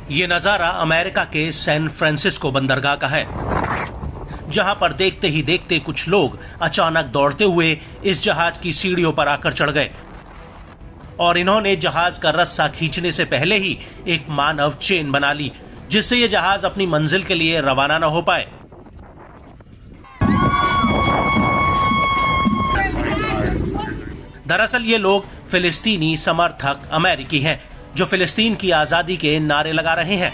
ये नजारा अमेरिका के सैन फ्रांसिस्को बंदरगाह का है, जहां पर देखते ही देखते कुछ लोग अचानक दौड़ते हुए इस जहाज की सीढ़ियों पर आकर चढ़ गए और इन्होंने जहाज का रस्सा खींचने से पहले ही एक मानव चेन बना ली, जिससे ये जहाज अपनी मंजिल के लिए रवाना न हो पाए। दरअसल ये लोग फिलिस्तीनी समर्थक अमेरिकी हैं, जो फिलिस्तीन की आजादी के नारे लगा रहे हैं।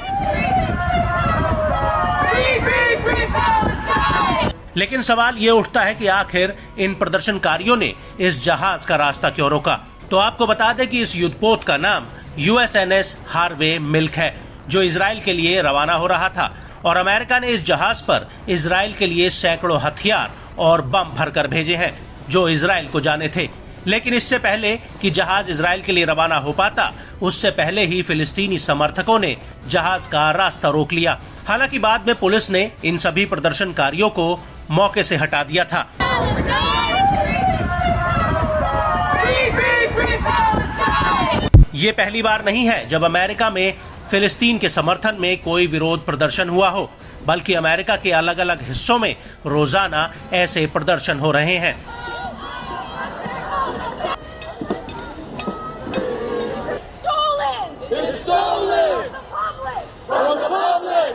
लेकिन सवाल ये उठता है कि आखिर इन प्रदर्शनकारियों ने इस जहाज का रास्ता क्यों रोका। तो आपको बता दें कि इस युद्धपोत का नाम USNS हार्वे मिल्क है, जो इजराइल के लिए रवाना हो रहा था, और अमेरिका ने इस जहाज पर इजराइल के लिए सैकड़ों हथियार और बम भरकर भेजे हैं, जो इजराइल को जाने थे। लेकिन इससे पहले कि जहाज इजराइल के लिए रवाना हो पाता, उससे पहले ही फिलिस्तीनी समर्थकों ने जहाज का रास्ता रोक लिया। हालांकि बाद में पुलिस ने इन सभी प्रदर्शनकारियों को मौके से हटा दिया था। ये पहली बार नहीं है जब अमेरिका में फिलिस्तीन के समर्थन में कोई विरोध प्रदर्शन हुआ हो, बल्कि अमेरिका के अलग अलग हिस्सों में रोजाना ऐसे प्रदर्शन हो रहे हैं।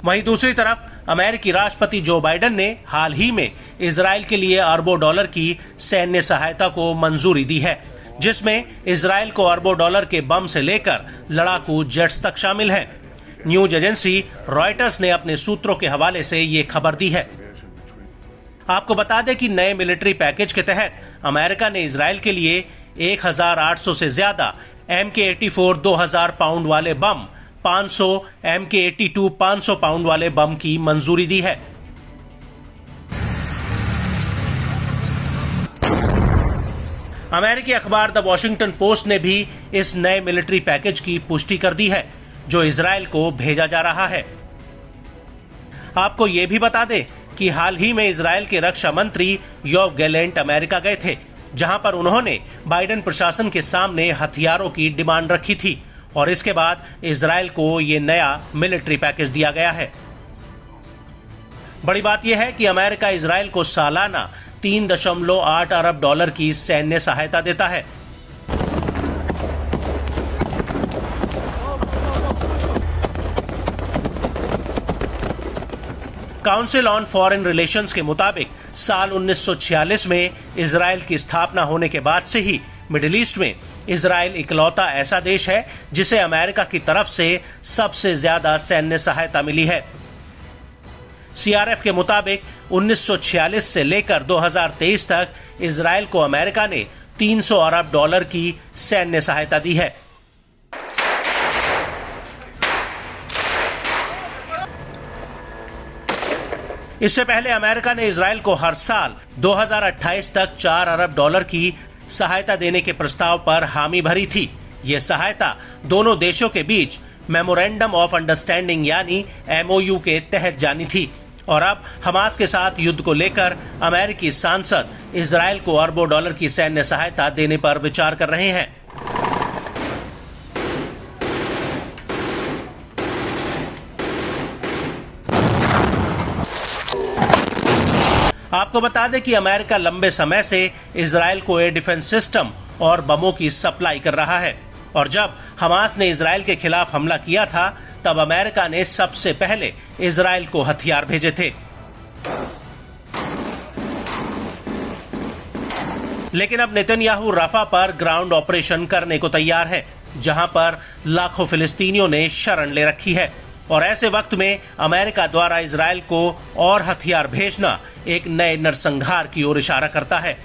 वहीं दूसरी तरफ अमेरिकी राष्ट्रपति जो बाइडेन ने हाल ही में इजराइल के लिए अरबों डॉलर की सैन्य सहायता को मंजूरी दी है, जिसमें इजराइल को अरबों डॉलर के बम से लेकर लड़ाकू जेट्स तक शामिल हैं। न्यूज एजेंसी रॉयटर्स ने अपने सूत्रों के हवाले से ये खबर दी है। आपको बता दें कि नए मिलिट्री पैकेज के तहत अमेरिका ने इजराइल के लिए 1800 से ज्यादा MK-84 2000 पाउंड वाले बम, 500 MK-82 500 पाउंड वाले बम की मंजूरी दी है। अमेरिकी अखबार द वॉशिंगटन पोस्ट ने भी इस नए मिलिट्री पैकेज की पुष्टि कर दी है, जो इजराइल को भेजा जा रहा है। आपको ये भी बता दें कि हाल ही में इजराइल के रक्षा मंत्री योव गैलेंट अमेरिका गए थे, जहां पर उन्होंने बाइडेन प्रशासन के सामने हथियारों की डिमांड रखी थी, और इसके बाद इजराइल को ये नया मिलिट्री पैकेज दिया गया है। बड़ी बात यह है कि अमेरिका इजराइल को सालाना 3.8 अरब डॉलर की सैन्य सहायता देता है। काउंसिल ऑन फॉरेन रिलेशंस के मुताबिक साल 1946 में इजराइल की स्थापना होने के बाद से ही मिडिल ईस्ट में इजराइल इकलौता ऐसा देश है जिसे अमेरिका की तरफ से सबसे ज्यादा सैन्य सहायता मिली है। CRF के मुताबिक 1946 से लेकर 2023 तक इजराइल को अमेरिका ने 300 अरब डॉलर की सैन्य सहायता दी है। इससे पहले अमेरिका ने इजराइल को हर साल 2028 तक 4 अरब डॉलर की सहायता देने के प्रस्ताव पर हामी भरी थी। ये सहायता दोनों देशों के बीच मेमोरेंडम ऑफ अंडरस्टैंडिंग यानी MOU के तहत जानी थी, और अब हमास के साथ युद्ध को लेकर अमेरिकी सांसद इजराइल को अरबों डॉलर की सैन्य सहायता देने पर विचार कर रहे हैं। आपको बता दें कि अमेरिका लंबे समय से इजराइल को एयर डिफेंस सिस्टम और बमों की सप्लाई कर रहा है, और जब हमास ने इजराइल के खिलाफ हमला किया था, तब अमेरिका ने सबसे पहले इजराइल को हथियार भेजे थे। लेकिन अब नेतन्याहू रफा पर ग्राउंड ऑपरेशन करने को तैयार है, जहां पर लाखों फिलिस्तीनियों ने शरण ले रखी है, और ऐसे वक्त में अमेरिका द्वारा इजराइल को और हथियार भेजना एक नए नरसंहार की ओर इशारा करता है।